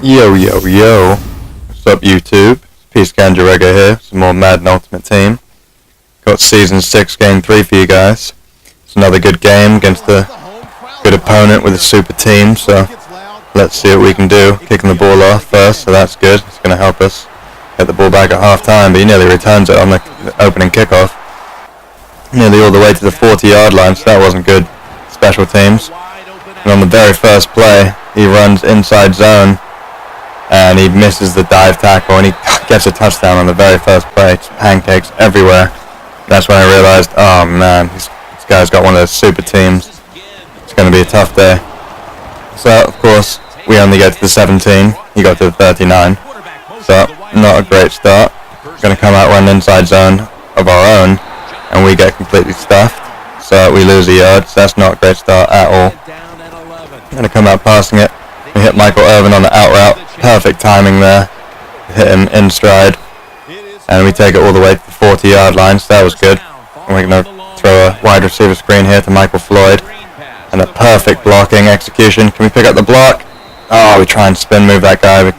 Yo, yo, yo. What's up, YouTube? Peace Ganjarega here. Some more Madden Ultimate Team. Got Season 6, Game 3 for you guys. It's another good game against a good opponent with a super team, so let's see what we can do. Kicking the ball off first, so that's good. It's going to help us get the ball back at half-time, but he nearly returns it on the opening kickoff. Nearly all the way to the 40-yard line, so that wasn't good. Special teams. And on the very first play, he runs inside zone, and he misses the dive tackle, and he gets a touchdown on the very first play. Just pancakes everywhere. That's when I realized, oh man, this guy's got one of those super teams. It's going to be a tough day. So, of course, we only get to the 17. He got to the 39. So, not a great start. Going to come out run inside zone of our own, and we get completely stuffed. So, we lose a yard. So, that's not a great start at all. Going to come out passing it. We hit Michael Irvin on the out route. Perfect timing there. Hit him in stride. And we take it all the way to the 40-yard line, so that was good. And we're going to throw a wide receiver screen here to Michael Floyd. And a perfect blocking execution. Can we pick up the block? Oh, we try and spin move that guy.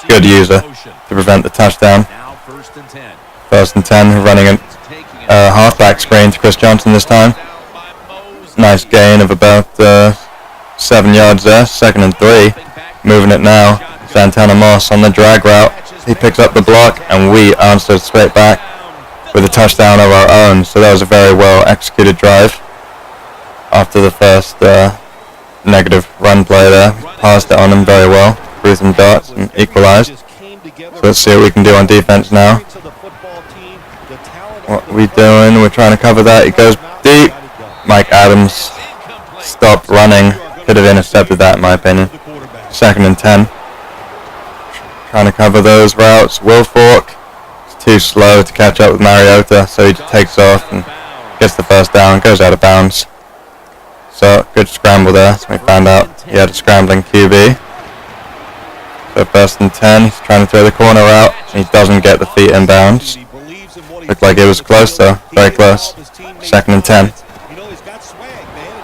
Good user to prevent the touchdown. First and 10, we're running a halfback screen to Chris Johnson this time. Nice gain of about 7 yards there. 2nd and 3. Moving it now. Santana Moss on the drag route. He picks up the block, and we answered straight back with a touchdown of our own. So that was a very well executed drive. After the first negative run play there, passed it on him very well. Threw some darts and equalized. So let's see what we can do on defense now. What are we doing? We're trying to cover that. He goes deep. Mike Adams stopped running. Could have intercepted that in my opinion. 2nd and 10. Trying to cover those routes. Will Fork is too slow to catch up with Mariota, so he takes off and gets the first down, goes out of bounds. So, good scramble there. So we found out he had a scrambling QB. So 1st and 10, he's trying to throw the corner route. He doesn't get the feet in bounds. Looked like it was close though, very close. 2nd and 10.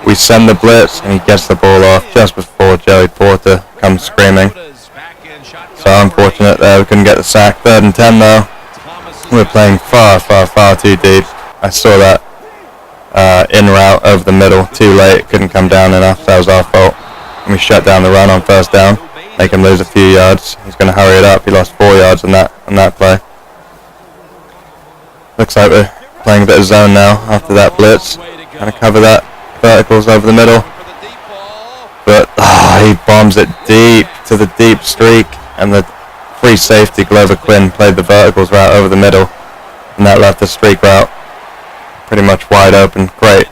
We send the blitz, and he gets the ball off just before Joey Porter comes screaming. So unfortunate there, we couldn't get the sack. 3rd and 10 though. We're playing far too deep. I saw that in route over the middle too late. Couldn't come down enough. That was our fault. And we shut down the run on 1st down. Make him lose a few yards. He's going to hurry it up. He lost 4 yards on that play. Looks like we're playing a bit of zone now after that blitz. Trying to cover that. Verticals over the middle. But he bombs it deep to the deep streak. And the free safety, Glover Quinn, played the verticals route over the middle. And that left the streak route pretty much wide open. Great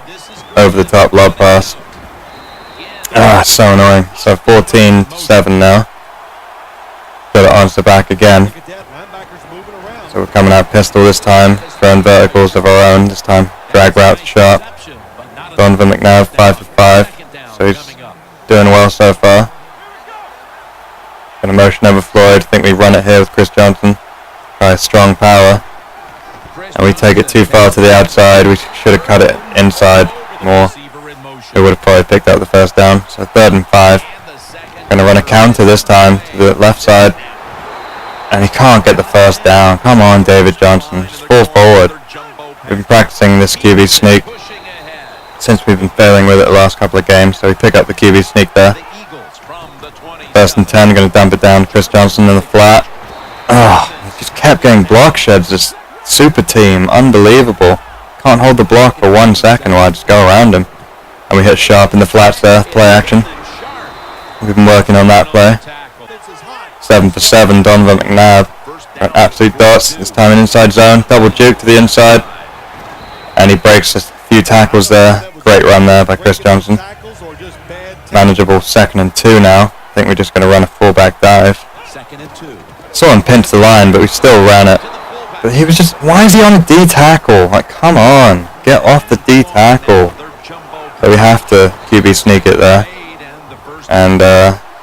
over the top lob pass. So annoying. So 14-7 now. Got to answer back again. So we're coming out pistol this time. Throwing verticals of our own this time. Drag route to sharp. Donovan McNabb 5 for 5. So he's doing well so far. Going to motion over Floyd. I think we run it here with Chris Johnson. Try strong power. And we take it too far to the outside. We should have cut it inside more. We would have probably picked up the 1st down. So 3rd and 5. Going to run a counter this time to the left side. And he can't get the 1st down. Come on, David Johnson. Just fall forward. We've been practicing this QB sneak since we've been failing with it the last couple of games. So we pick up the QB sneak there. 1st and 10, going to dump it down to Chris Johnson in the flat. He just kept getting block sheds, this super team, unbelievable. Can't hold the block for 1 second while I just go around him. And we hit sharp in the flats there, play action. We've been working on that play. 7 for 7, Donovan McNabb. Absolute dots, this time in inside zone, double juke to the inside. And he breaks a few tackles there. Great run there by Chris Johnson. Manageable 2nd and 2 now. I think we're just going to run a fullback dive. Saw him pinch the line, but we still ran it. But he was just, why is he on a D tackle? Like, come on, get off the D tackle. So we have to QB sneak it there. And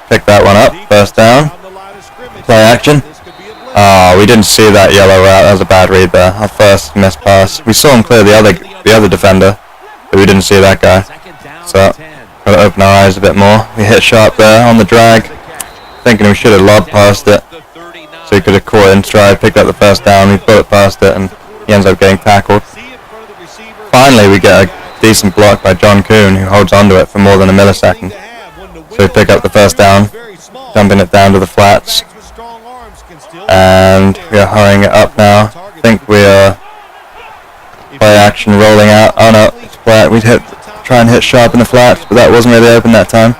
pick that one up, 1st down. Play action. We didn't see that yellow route. That was a bad read there. Our first missed pass. We saw him clear the other defender, but we didn't see that guy. So got to open our eyes a bit more. We hit sharp there on the drag. I thinking we should have lobbed past it, so he could have caught it in stride, picked up the first down, we bullet past it, and he ends up getting tackled. Finally, we get a decent block by John Kuhn, who holds onto it for more than a millisecond. So we pick up the first down, dumping it down to the flats, and we are hurrying it up now. I think we are play action rolling out. Oh no, it's flat. We'd try and hit sharp in the flats, but that wasn't really open that time.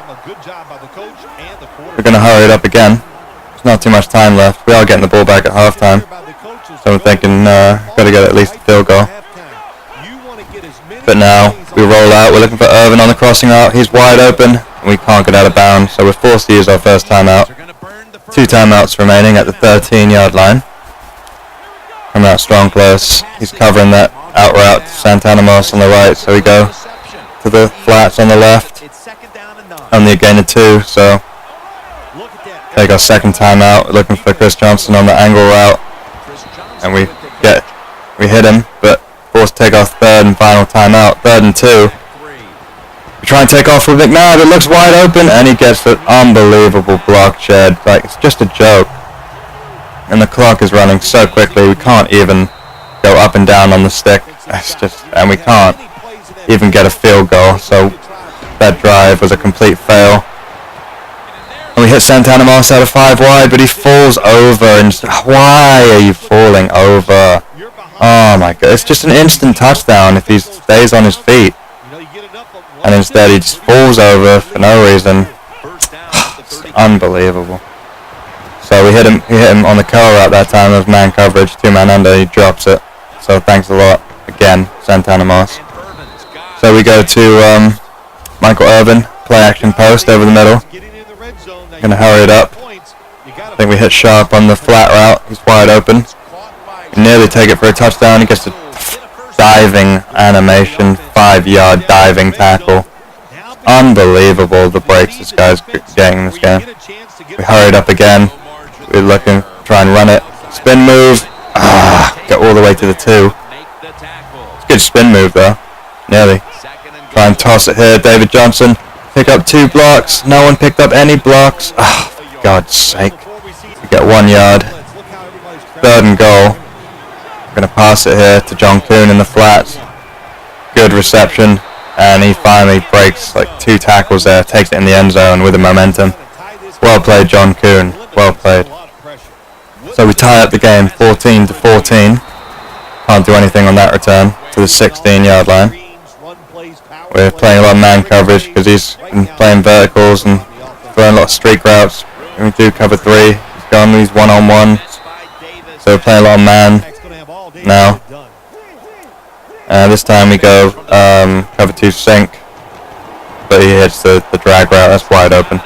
We're going to hurry it up again. There's not too much time left. We are getting the ball back at halftime, so I'm thinking got to get at least a field goal. But now we roll out. We're looking for Irvin on the crossing route. He's wide open, and we can't get out of bounds, so we're forced to use our first timeout. 2 timeouts remaining at the 13-yard line. Coming out strong close. He's covering that out route to Santana Moss on the right, so we go to the flats on the left. Only a gain of 2, so take our second timeout. We're looking for Chris Johnson on the angle route, and we hit him, but forced to take our third and final timeout. 3rd and 2. We try and take off with McNabb. It looks wide open, and he gets an unbelievable block shed. Like, it's just a joke. And the clock is running so quickly, we can't even go up and down on the stick. And we can't even get a field goal. So that drive was a complete fail. And we hit Santana Moss out of 5 wide, but he falls over. And why are you falling over? Oh my god! It's just an instant touchdown if he stays on his feet. And instead he just falls over for no reason. It's unbelievable. So we hit him on the curl route that time. It was man coverage, 2-man under, he drops it. So thanks a lot again, Santana Moss. So we go to Michael Irvin, play action post over the middle. Gonna hurry it up. I think we hit sharp on the flat route, he's wide open. We nearly take it for a touchdown, he gets a diving animation, 5-yard diving tackle. Unbelievable the breaks this guy's getting in this game. We hurried up again. We're looking, try and run it. Spin move. Get all the way to the 2. It's a good spin move though. Nearly. Try and toss it here. David Johnson. Pick up 2 blocks. No one picked up any blocks. For God's sake. We get 1 yard. 3rd and goal. We're going to pass it here to John Kuhn in the flats. Good reception. And he finally breaks like 2 tackles there. Takes it in the end zone with the momentum. Well played, John Kuhn. Well played. So we tie up the game 14-14. Can't do anything on that return to the 16-yard line. We're playing a lot of man coverage because he's been playing verticals and throwing a lot of streak routes. And we do cover 3. He's gone, he's one-on-one. So we're playing a lot of man now. This time we go cover 2 sink. But he hits the drag route, that's wide open.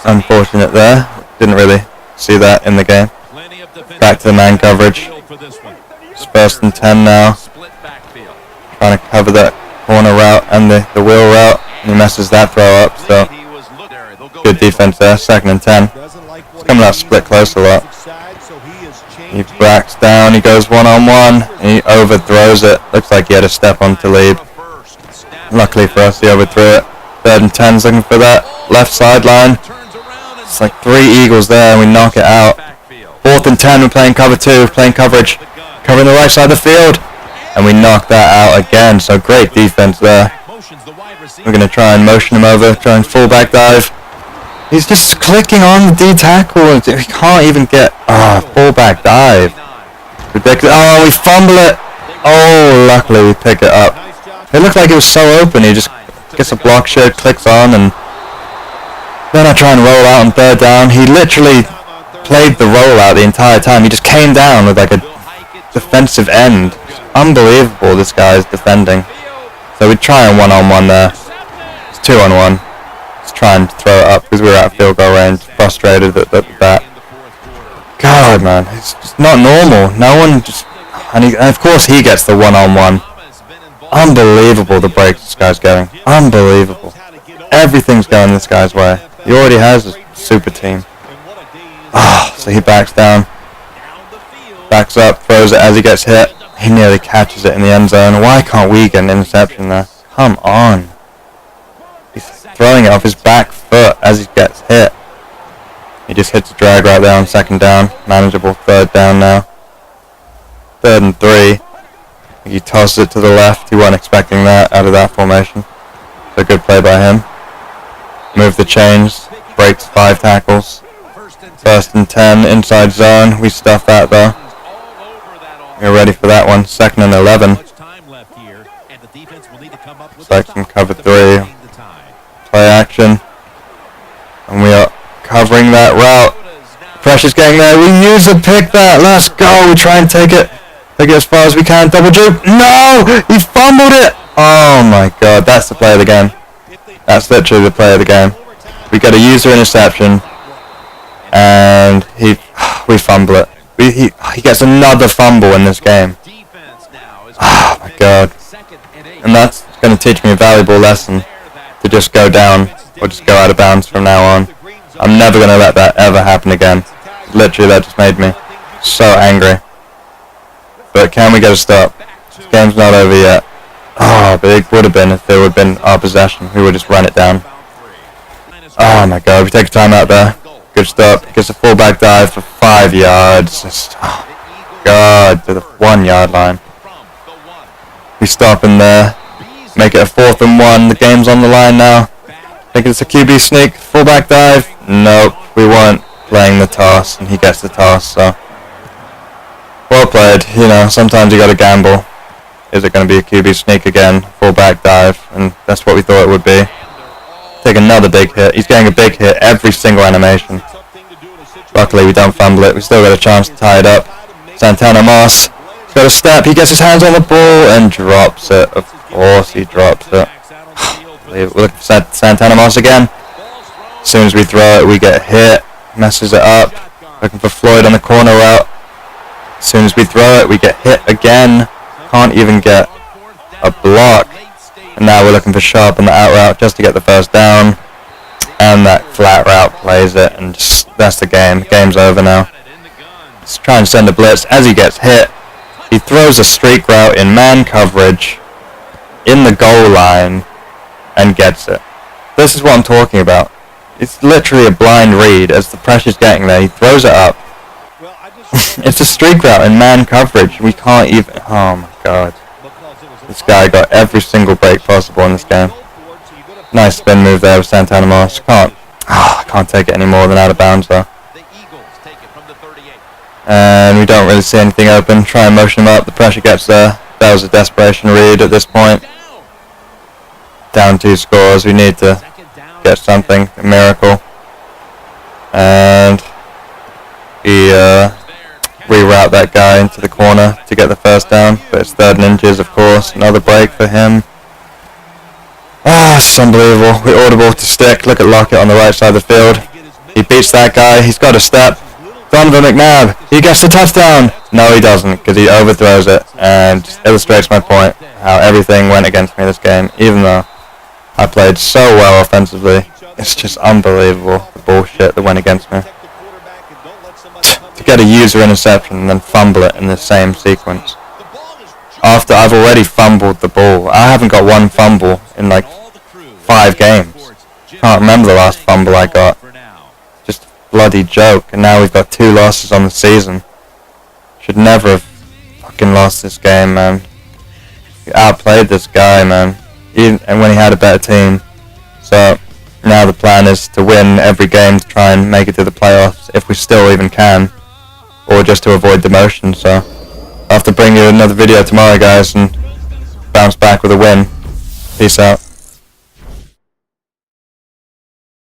Unfortunate there. Didn't really see that in the game. Back to the man coverage. It's 1st and 10 now. Trying to cover that corner route and the wheel route. And he messes that throw up, so good defense there. 2nd and 10. It's coming out split close a lot. He backs down, he goes one-on-one, and he overthrows it. Looks like he had a step on Talib. Luckily for us, he overthrew it. 3rd and 10's looking for that left sideline. It's like 3 Eagles there, and we knock it out. 4th and 10, we're playing cover 2, playing coverage. Covering the right side of the field. And we knock that out again, so great defense there. We're going to try and motion him over, try and fullback dive. He's just clicking on the D tackle. He can't even get fullback dive. Ridiculous. Oh, we fumble it. Oh, luckily we pick it up. It looked like it was so open. He just gets a block shed, clicks on, and then I try and roll out on 3rd down. He literally played the rollout the entire time. He just came down with like a defensive end. Unbelievable, this guy is defending. So we try and one-on-one there. It's 2-on-1. Let's try and throw it up because we were out of field goal range. Frustrated at that. God, man, it's just not normal. No one just... And of course he gets the one-on-one. Unbelievable the breaks this guy's going. Unbelievable. Everything's going this guy's way. He already has a super team. So he backs down. Backs up, throws it as he gets hit. He nearly catches it in the end zone. Why can't we get an interception there? Come on. He's throwing it off his back foot as he gets hit. He just hits a drag right there on second down. Manageable third down now. 3rd and 3. He tosses it to the left. He wasn't expecting that out of that formation. So good play by him. Move the chains. Breaks 5 tackles. 1st and 10 inside zone. We stuff that though. We're ready for that one. 2nd and 11. Section cover 3. Play action. And we are covering that route. Pressure's getting there. We use a pick that. Let's go. We try and take it. Take it as far as we can. Double juke. No! He fumbled it! Oh my god. That's the play of the game. That's literally the play of the game. We get a user interception. And we fumble it. He gets another fumble in this game. Oh my god. And that's going to teach me a valuable lesson. To just go down. Or just go out of bounds from now on. I'm never going to let that ever happen again. Literally, that just made me so angry. But can we get a stop? This game's not over yet. Oh, but it would have been if it would have been our possession. We would just run it down. Oh my god, we take a timeout there. Good stop. Gets a fullback dive for 5 yards. Just, oh god, to the 1 yard line. We stop in there. Make it a 4th and 1. The game's on the line now. Think it's a QB sneak. Fullback dive. Nope. We weren't playing the toss, and he gets the toss, so. Well played. You know, sometimes you gotta gamble. Is it going to be a QB sneak again? Fullback dive, and that's what we thought it would be. Take another big hit. He's getting a big hit every single animation. Luckily, we don't fumble it. We still got a chance to tie it up. Santana Moss. He's got a step. He gets his hands on the ball and drops it. Of course, he drops it. Look at Santana Moss again. As soon as we throw it, we get hit. Messes it up. Looking for Floyd on the corner route. As soon as we throw it, we get hit again. Can't even get a block. And now we're looking for Sharp on the out route just to get the first down. And that flat route plays it, and just, that's the game. Game's over now. Let's try and send a blitz. As he gets hit, he throws a streak route in man coverage in the goal line and gets it. This is what I'm talking about. It's literally a blind read. As the pressure's getting there, he throws it up. It's a streak route in man coverage. We can't even... Oh my god. This guy got every single break possible in this game. Nice spin move there with Santana Moss. I can't take it any more than out of bounds though. And we don't really see anything open. Try and motion him up. The pressure gets there. That was a desperation read at this point. Down 2 scores. We need to get something. A miracle. And we reroute that guy into the corner to get the first down. But it's 3rd and inches, of course. Another break for him. It's unbelievable. We're audible to stick. Look at Lockett on the right side of the field. He beats that guy. He's got a step. Donovan McNabb. He gets the touchdown. No, he doesn't, because he overthrows it. And just illustrates my point, how everything went against me this game, even though I played so well offensively. It's just unbelievable, the bullshit that went against me. To get a user interception and then fumble it in the same sequence. After I've already fumbled the ball. I haven't got one fumble in like 5 games. Can't remember the last fumble I got. Just a bloody joke. And now we've got 2 losses on the season. Should never have fucking lost this game, man. We outplayed this guy, man. And when he had a better team. So now the plan is to win every game to try and make it to the playoffs, if we still even can. Or just to avoid demotion, so I'll have to bring you another video tomorrow, guys, and bounce back with a win. Peace out.